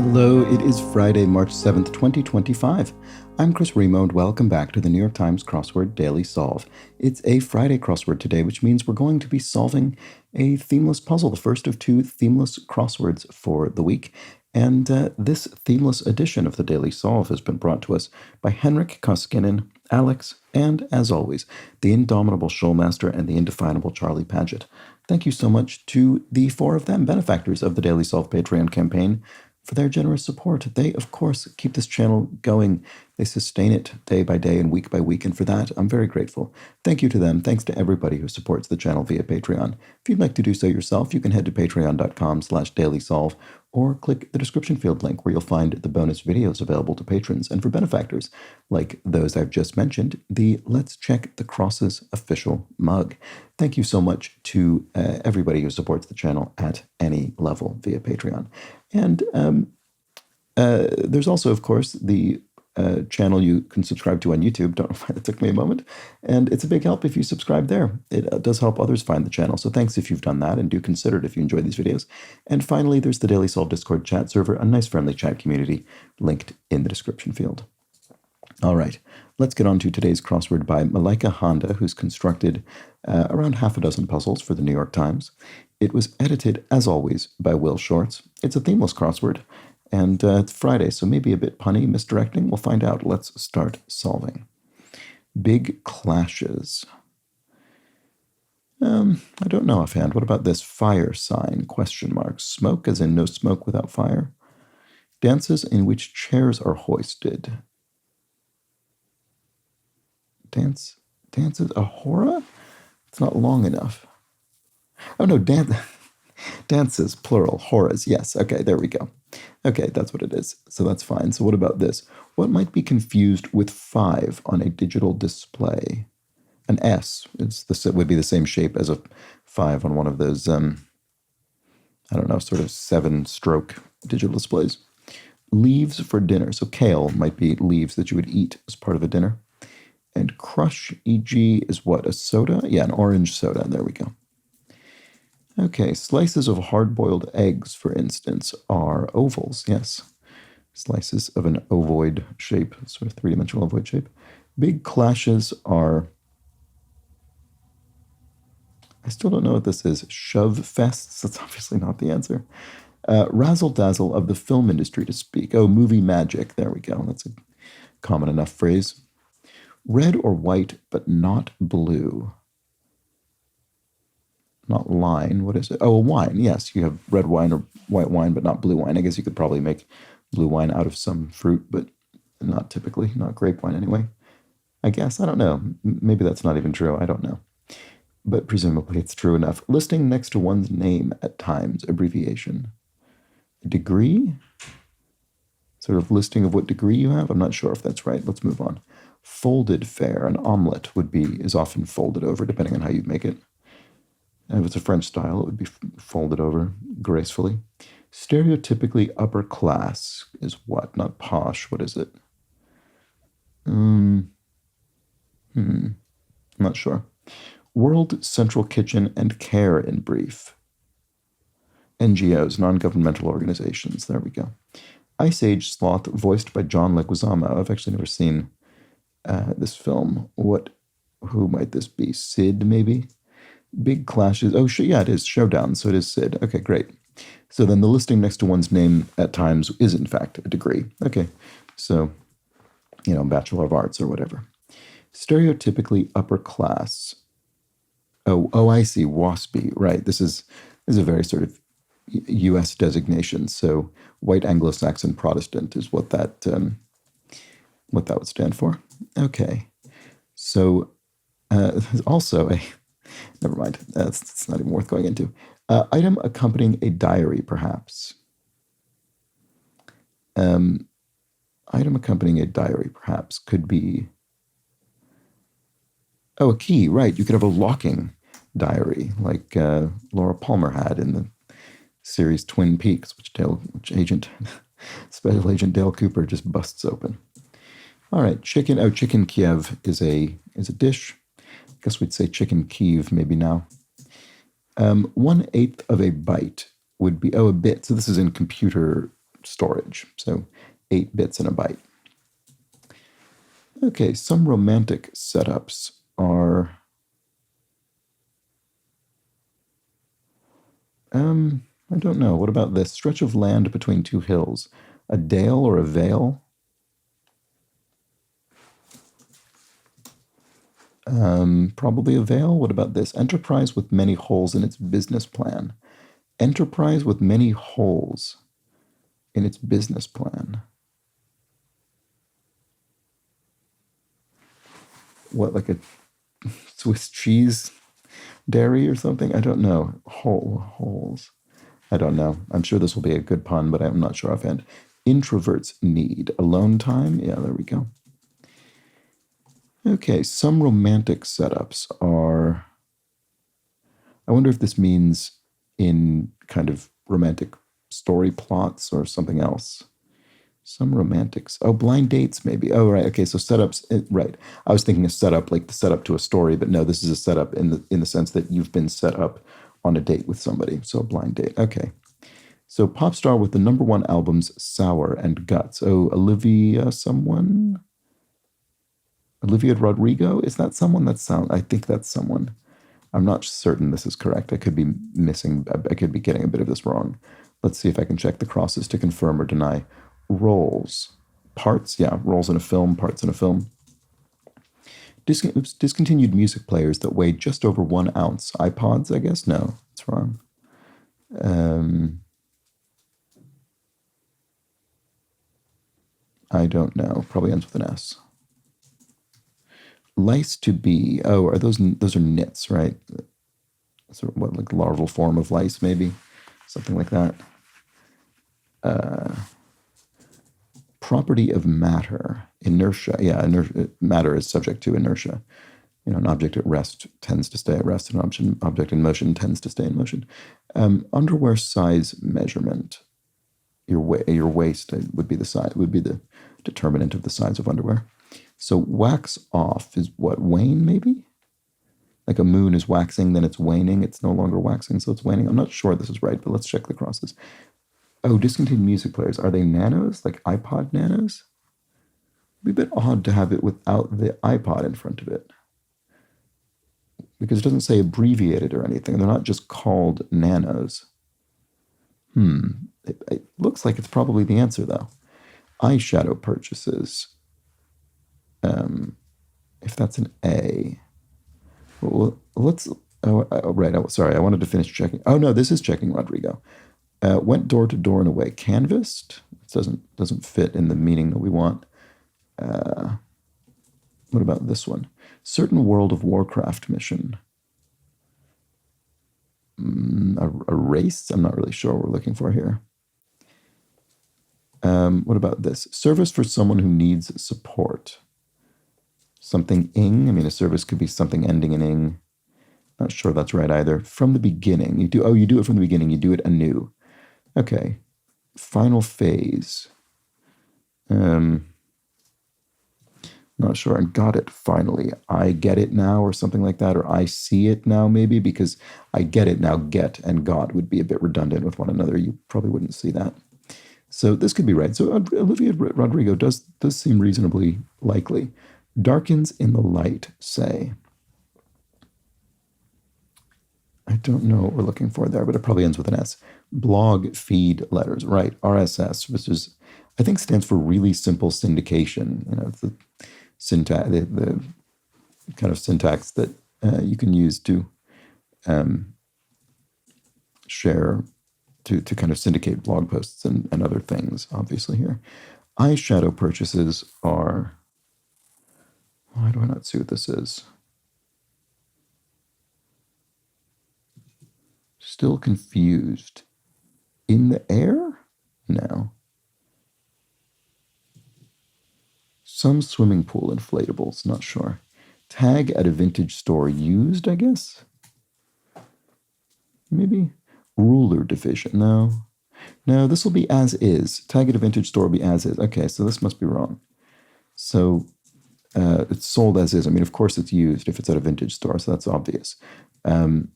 Hello, it is Friday, March 7th, 2025. I'm Chris Remo, and welcome back to the New York Times Crossword Daily Solve. It's a Friday crossword today, which means we're going to be solving a themeless puzzle, the first of two themeless crosswords for the week. And this themeless edition of the Daily Solve has been brought to us by Henrik Koskinen, Alex, and, as always, the indomitable Showmaster and the indefinable Charlie Paget. Thank you so much to the four of them, benefactors of the Daily Solve Patreon campaign, for their generous support. They, of course, keep this channel going. They sustain it day by day and week by week, and for that, I'm very grateful. Thank you to them. Thanks to everybody who supports the channel via Patreon. If you'd like to do so yourself, you can head to patreon.com/dailysolve or click the description field link where you'll find the bonus videos available to patrons. And for benefactors, like those I've just mentioned, the Let's Check the Crosses official mug. Thank you so much to everybody who supports the channel at any level via Patreon. And there's also, of course, the channel you can subscribe to on YouTube. Don't know why that took me a moment. And it's a big help if you subscribe there. It does help others find the channel. So thanks if you've done that, and do consider it if you enjoy these videos. And finally, there's the Daily Solve Discord chat server, a nice friendly chat community linked in the description field. All right, let's get on to today's crossword by Malaika Honda, who's constructed around half a dozen puzzles for the New York Times. It was edited, as always, by Will Shorts. It's a themeless crossword, and it's Friday, so maybe a bit punny, misdirecting. We'll find out. Let's start solving. Big clashes. I don't know offhand. What about this? Fire sign, question mark. Smoke, as in no smoke without fire. Dances in which chairs are hoisted. Dances, a hora? It's not long enough. Oh no, dances, plural, horas. Yes, okay, there we go. Okay, that's what it is. So that's fine. So what about this? What might be confused with 5 on a digital display? An S. It would be the same shape as a 5 on one of those, I don't know, sort of 7-stroke digital displays. Leaves for dinner. So kale might be leaves that you would eat as part of a dinner. And crush, e.g., is what? A soda? Yeah, an orange soda. There we go. Okay, slices of hard-boiled eggs, for instance, are ovals. Yes, slices of an ovoid shape, sort of three-dimensional ovoid shape. Big clashes are, I still don't know what this is. Shove fests? That's obviously not the answer. Razzle-dazzle of the film industry to speak. Oh, movie magic. There we go. That's a common enough phrase. Red or white, but not blue. Not line. What is it? Oh, a wine. Yes, you have red wine or white wine, but not blue wine. I guess you could probably make blue wine out of some fruit, but not typically. Not grape wine anyway. I guess. I don't know. Maybe that's not even true. I don't know. But presumably it's true enough. Listing next to one's name at times. Abbreviation. Degree? Sort of listing of what degree you have? I'm not sure if that's right. Let's move on. Folded fare. An omelet is often folded over, depending on how you make it. And if it's a French style, it would be folded over gracefully. Stereotypically upper class is what? Not posh. What is it? Not sure. World Central Kitchen and Care in brief. NGOs, non-governmental organizations. There we go. Ice Age Sloth, voiced by John Leguizamo. I've actually never seen this film. Who might this be? Sid, maybe? Big clashes. Oh, yeah, it is Showdown, so it is Sid. Okay, great. So then the listing next to one's name at times is, in fact, a degree. Okay, so, Bachelor of Arts or whatever. Stereotypically upper class. Oh, I see. WASPy. Right. This is a very sort of U.S. designation. So white Anglo-Saxon Protestant is what that would stand for. Okay. So there's also a, never mind. It's not even worth going into. Item accompanying a diary, perhaps. Item accompanying a diary, perhaps, could be, a key, right. You could have a locking diary, like Laura Palmer had in the series Twin Peaks, which Special Agent Dale Cooper just busts open. All right, chicken Kiev is a dish. I guess we'd say chicken Kiev maybe now. 1/8 of a byte would be, a bit. So this is in computer storage. So 8 bits in a byte. Okay, some romantic setups are... I don't know. What about this? Stretch of land between two hills. A dale or a vale? Probably a vale. What about this? Enterprise with many holes in its business plan. Enterprise with many holes in its business plan. What, like a Swiss cheese dairy or something? I don't know. Holes. I don't know. I'm sure this will be a good pun, but I'm not sure offhand. Introverts need alone time. Yeah, there we go. Okay, some romantic setups are... I wonder if this means in kind of romantic story plots or something else. Some romantics. Oh, blind dates, maybe. Oh, right. Okay, so setups. Right. I was thinking a setup, like the setup to a story, but no, this is a setup in the sense that you've been set up on a date with somebody. So a blind date. Okay. So pop star with the #1 albums Sour and Guts. Oh, Olivia someone? Olivia Rodrigo? Is that someone? I think that's someone. I'm not certain this is correct. I could be I could be getting a bit of this wrong. Let's see if I can check the crosses to confirm or deny. Roles. Parts, yeah, roles in a film, parts in a film. Discontinued music players that weigh just over 1 ounce. iPods, I guess? No, it's wrong. I don't know. Probably ends with an S. Lice to be. Oh, are those are nits, right? So what, like larval form of lice, maybe? Something like that. Property of matter, inertia. Yeah, matter is subject to inertia. You know, an object at rest tends to stay at rest, and an object in motion tends to stay in motion. Underwear size measurement. Your waist would be the size, would be the determinant of the size of underwear. So wax off is what, wane maybe? Like a moon is waxing, then it's waning. It's no longer waxing, so it's waning. I'm not sure this is right, but let's check the crosses. Oh, discontinued music players. Are they nanos? Like iPod nanos? It'd be a bit odd to have it without the iPod in front of it. Because it doesn't say abbreviated or anything. They're not just called nanos. It looks like it's probably the answer, though. Eyeshadow purchases. If that's an A. Well, let's... Oh, right. Oh, sorry, I wanted to finish checking. Oh, no, this is checking Rodrigo. Went door to door in a way. Canvassed. It doesn't fit in the meaning that we want. What about this one? Certain World of Warcraft mission. A race? I'm not really sure what we're looking for here. What about this? Service for someone who needs support. Something ing. I mean, a service could be something ending in ing. Not sure that's right either. From the beginning. You do it from the beginning. You do it anew. Okay. Final phase. Not sure. I got it finally. I get it now or something like that. Or I see it now maybe, because I get it now. Get and got would be a bit redundant with one another. You probably wouldn't see that. So this could be right. So Olivia Rodrigo does seem reasonably likely. Darkens in the light, say. I don't know what we're looking for there, but it probably ends with an S. Blog feed letters, right? RSS, which is, I think, stands for really simple syndication. You know, it's the syntax, the kind of syntax that you can use to share, to kind of syndicate blog posts and other things, obviously here. Eyeshadow purchases are, why do I not see what this is? Still confused. In the air? No. Some swimming pool inflatables, not sure. Tag at a vintage store used, I guess? Maybe. Ruler division, no. No, this will be as is. Tag at a vintage store will be as is. Okay, so this must be wrong. So it's sold as is. I mean, of course it's used if it's at a vintage store, so that's obvious. And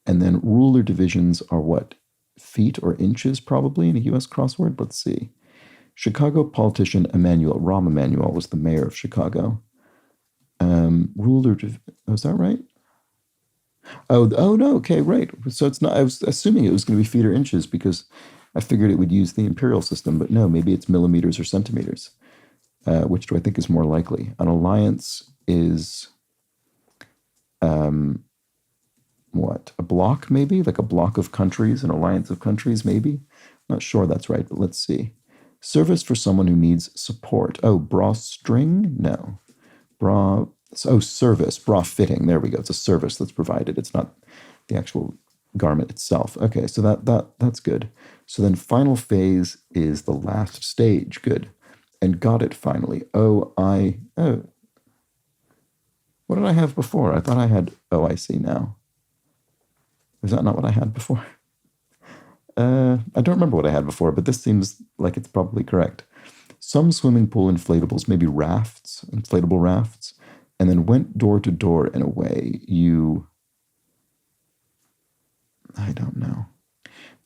then ruler divisions are what? feet or inches probably in a U.S. crossword. Let's see. Chicago politician Rahm Emanuel was the mayor of Chicago. Ruler, oh, is that right? Oh no, okay, right. So it's not, I was assuming it was going to be feet or inches because I figured it would use the imperial system, but no, maybe it's millimeters or centimeters. Which do I think is more likely? An alliance is um, what? A block, maybe? Like a block of countries, an alliance of countries, maybe? Not sure that's right, but let's see. Service for someone who needs support. Oh, bra string? No. Bra, oh, service, bra fitting. There we go. It's a service that's provided. It's not the actual garment itself. Okay, so that's good. So then final phase is the last stage. Good. And got it finally. Oh, what did I have before? I thought I had, oh, I see now. Is that not what I had before? I don't remember what I had before, but this seems like it's probably correct. Some swimming pool inflatables, maybe rafts, inflatable rafts, and then went door to door in a way I don't know.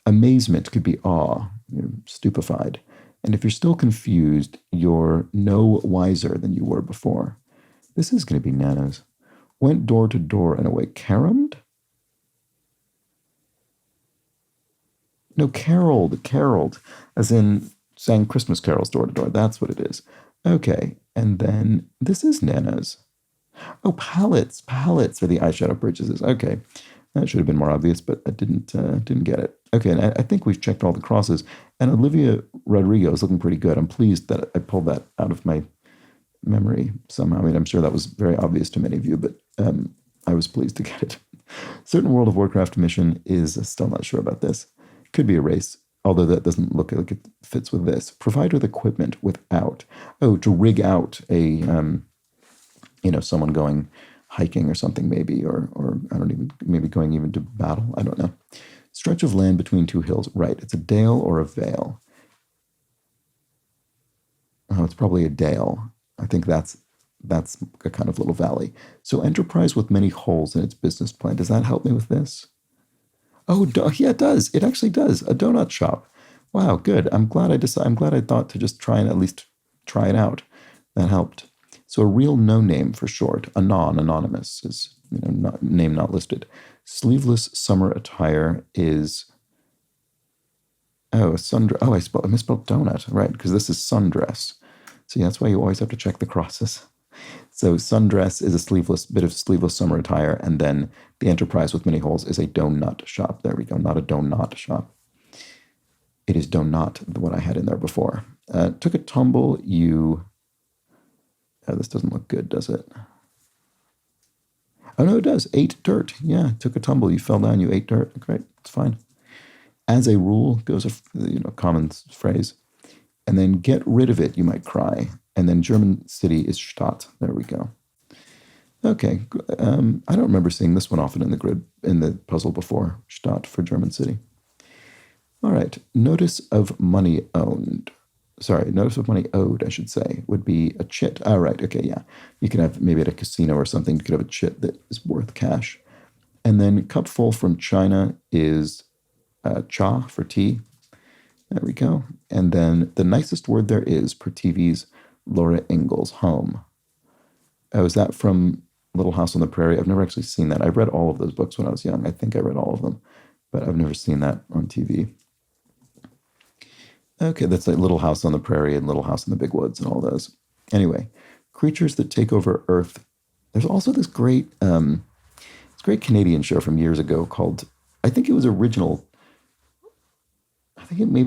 Amazement could be awe, you're stupefied. And if you're still confused, you're no wiser than you were before. This is going to be nanos. Went door to door in a way. Caromed? No, caroled, as in sang Christmas carols door to door. That's what it is. Okay, and then this is nanos. Oh, palettes for the eyeshadow purchases. Okay, that should have been more obvious, but I didn't get it. Okay, and I think we've checked all the crosses, and Olivia Rodrigo is looking pretty good. I'm pleased that I pulled that out of my memory somehow. I mean, I'm sure that was very obvious to many of you, but I was pleased to get it. Certain World of Warcraft mission is still not sure about this. Could be a race, although that doesn't look like it fits with this. Provide with equipment without. Oh, to rig out a, someone going hiking or something maybe, or I don't even, maybe going even to battle. I don't know. Stretch of land between two hills. Right. It's a dale or a vale. Oh, it's probably a dale. I think that's a kind of little valley. So enterprise with many holes in its business plan. Does that help me with this? Oh, yeah, it does. It actually does. A donut shop. Wow, good. I'm glad I thought to just try and at least try it out. That helped. So a real no name for short. Anonymous is name not listed. Sleeveless summer attire is a sundress. Oh, I misspelled donut, right? Because this is sundress. See, that's why you always have to check the crosses. So sundress is a bit of sleeveless summer attire, and then the enterprise with many holes is a donut shop. There we go, not a donut shop. It is donut, what I had in there before. Took a tumble, this doesn't look good, does it? Oh, no, it does. Ate dirt. Yeah, took a tumble, you fell down, you ate dirt. Great, it's fine. As a rule goes a common phrase. And then get rid of it, you might cry. And then German city is Stadt. There we go. Okay, I don't remember seeing this one often in the puzzle before. Stadt for German city. All right, notice of money owed, I should say, would be a chit. Oh, right, okay, yeah. You can have, maybe at a casino or something, you could have a chit that is worth cash. And then cupful from China is cha for tea. There we go. And then the nicest word there is, per TV's Laura Ingalls Home. Oh, is that from Little House on the Prairie? I've never actually seen that. I read all of those books when I was young. I think I read all of them, but I've never seen that on TV. Okay, that's like Little House on the Prairie and Little House in the Big Woods and all those. Anyway, creatures that take over Earth. There's also this great Canadian show from years ago called, maybe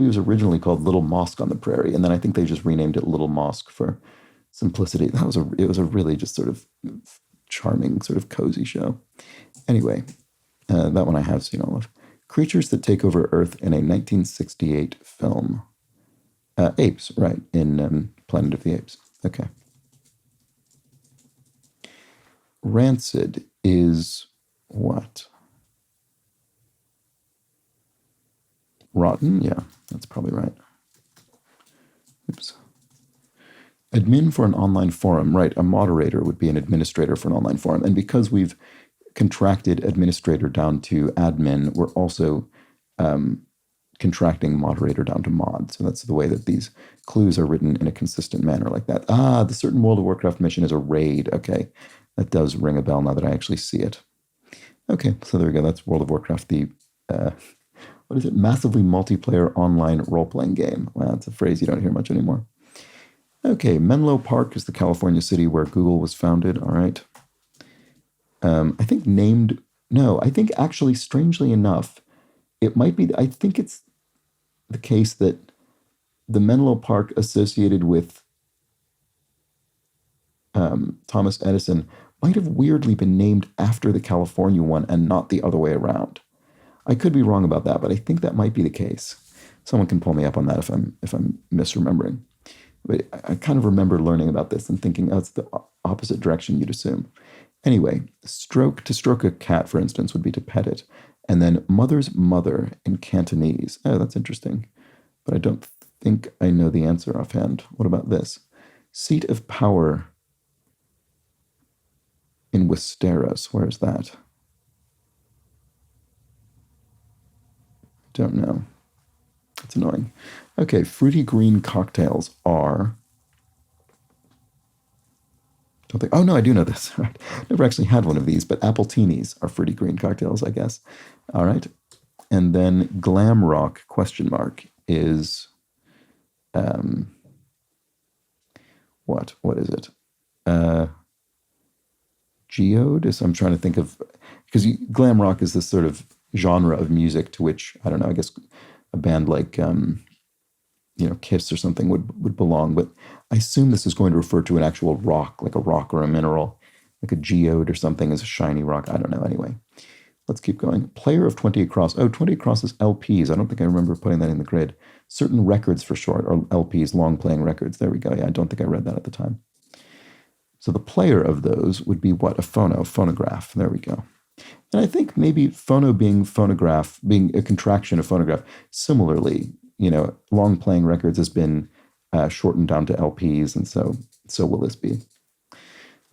it was originally called Little Mosque on the Prairie, and then I think they just renamed it Little Mosque for simplicity. It was a really just sort of charming, sort of cozy show. Anyway, that one I have seen all of. Creatures that take over Earth in a 1968 film. Apes, right, in Planet of the Apes. Okay. Rancid is what? Rotten? Yeah, that's probably right. Oops. Admin for an online forum. Right, a moderator would be an administrator for an online forum. And because we've contracted administrator down to admin, we're also contracting moderator down to mod. So that's the way that these clues are written in a consistent manner like that. Ah, the certain World of Warcraft mission is a raid. Okay, that does ring a bell now that I actually see it. Okay, so there we go. That's World of Warcraft, the, what is it? Massively multiplayer online role-playing game. Wow, that's a phrase you don't hear much anymore. Okay, Menlo Park is the California city where Google was founded. All right. I think named, no, I think actually, strangely enough, it might be, I think it's the case that the Menlo Park associated with Thomas Edison might have weirdly been named after the California one and not the other way around. I could be wrong about that, but I think that might be the case. Someone can pull me up on that if I'm misremembering. But I kind of remember learning about this and thinking, oh, it's the opposite direction you'd assume. Anyway, to stroke a cat, for instance, would be to pet it. And then mother's mother in Cantonese. Oh, that's interesting. But I don't think I know the answer offhand. What about this? Seat of power in Westeros. Where is that? Don't know. It's annoying. Okay, fruity green cocktails are... Don't think... Oh, no, I do know this. Right. Never actually had one of these, but appletinis are fruity green cocktails, I guess. All right. And then glam rock, question mark, is... What is it? Geode? I'm trying to think of... Because glam rock is this sort of genre of music to which, I don't know, I guess a band like... Kiss or something would belong, but I assume this is going to refer to an actual rock, like a rock or a mineral, like a geode or something is a shiny rock. I don't know. Anyway, let's keep going. Player of 20 across. Oh, 20 across is LPs. I don't think I remember putting that in the grid. Certain records for short, or LPs, long playing records. There we go. Yeah, I don't think I read that at the time. So the player of those would be what? A phonograph. There we go. And I think maybe phono being phonograph, being a contraction of phonograph, similarly, long playing records has been shortened down to LPs, and so will this be.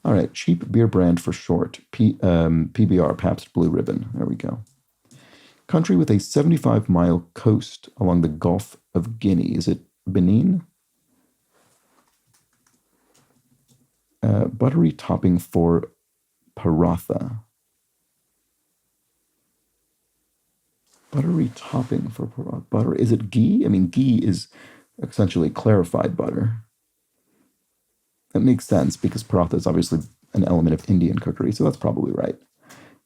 All right, cheap beer brand for short, PBR, Pabst Blue Ribbon. There we go. Country with a 75-mile coast along the Gulf of Guinea. Is it Benin? Buttery topping for paratha. Buttery topping for butter. Is it ghee? I mean, ghee is essentially clarified butter. That makes sense because paratha is obviously an element of Indian cookery, so that's probably right.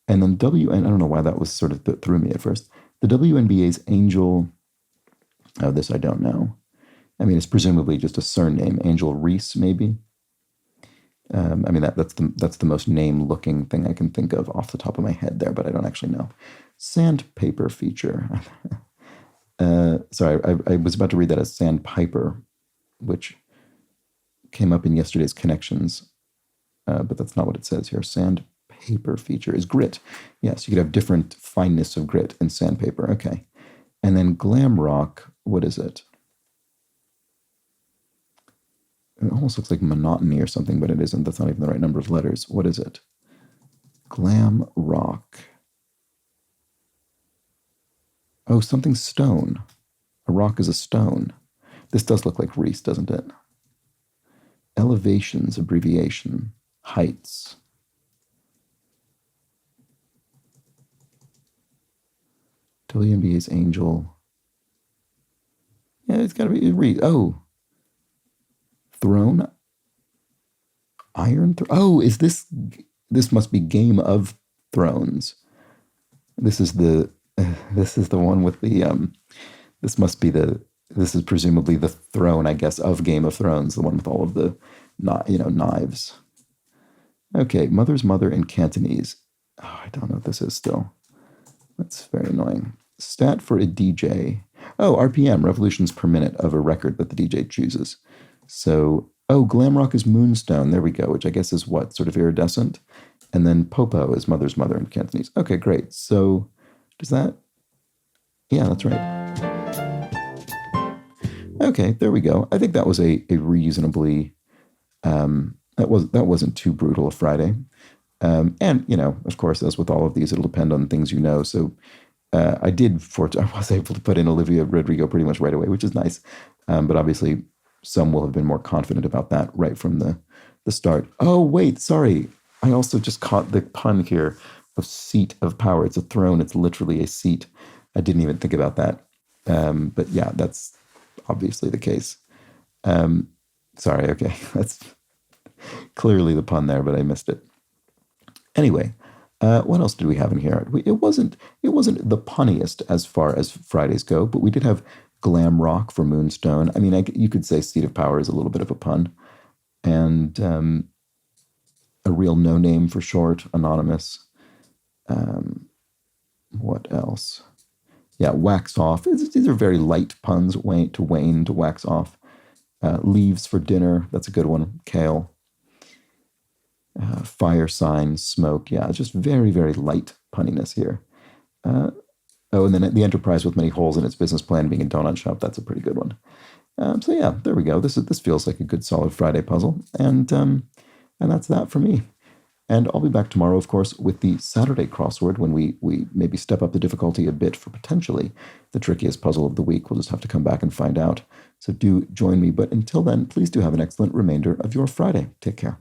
And then I don't know why that was sort of that threw me at first. The WNBA's Angel, oh, this I don't know. I mean, it's presumably just a surname, Angel Reese, maybe. I mean, that's the most name-looking thing I can think of off the top of my head there, but I don't actually know. Sandpaper feature. Sorry, I was about to read that as sandpiper, which came up in yesterday's connections, but that's not what it says here. Sandpaper feature is grit. Yes, you could have different fineness of grit in sandpaper. Okay. And then glam rock, what is it? It almost looks like monotony or something, but it isn't. That's not even the right number of letters. What is it? Glam rock. Oh, something stone. A rock is a stone. This does look like Reese, doesn't it? Elevations, abbreviation. Heights. WNBA's Angel. Yeah, it's got to be Reese. Oh. Throne? Iron Throne? Oh, is this must be Game of Thrones. This is the one with the, this is presumably the throne, I guess, of Game of Thrones, the one with all of the, knives. Okay, Mother's Mother in Cantonese. Oh, I don't know what this is still. That's very annoying. Stat for a DJ. Oh, RPM, revolutions per minute of a record that the DJ chooses. So, glam rock is moonstone. There we go, which I guess is what? Sort of iridescent. And then popo is Mother's Mother in Cantonese. Okay, great. So, does that? Yeah, that's right. Okay, there we go. I think that was a reasonably, that wasn't too brutal a Friday. And, of course, as with all of these, it'll depend on things you know. So I was able to put in Olivia Rodrigo pretty much right away, which is nice. But obviously, some will have been more confident about that right from the start. Oh, wait, sorry. I also just caught the pun here of seat of power. It's a throne. It's literally a seat. I didn't even think about that. But yeah, that's obviously the case. Um, Sorry. Okay, that's clearly the pun there, but I missed it. Anyway, what else did we have in here? It wasn't the punniest as far as Fridays go, but we did have glam rock for Moonstone. I mean, you could say Seat of Power is a little bit of a pun, and a real no name for short, anonymous. Um, what else? Yeah, wax off. These are very light puns. Wane to wax off. Leaves for dinner. That's a good one. Kale. Fire sign, smoke. Yeah, it's just very, very light punniness here. Uh, oh, and then the enterprise with many holes in its business plan being a donut shop. That's a pretty good one. So yeah, there we go. This feels like a good solid Friday puzzle, and that's that for me. And I'll be back tomorrow, of course, with the Saturday crossword when we maybe step up the difficulty a bit for potentially the trickiest puzzle of the week. We'll just have to come back and find out. So do join me. But until then, please do have an excellent remainder of your Friday. Take care.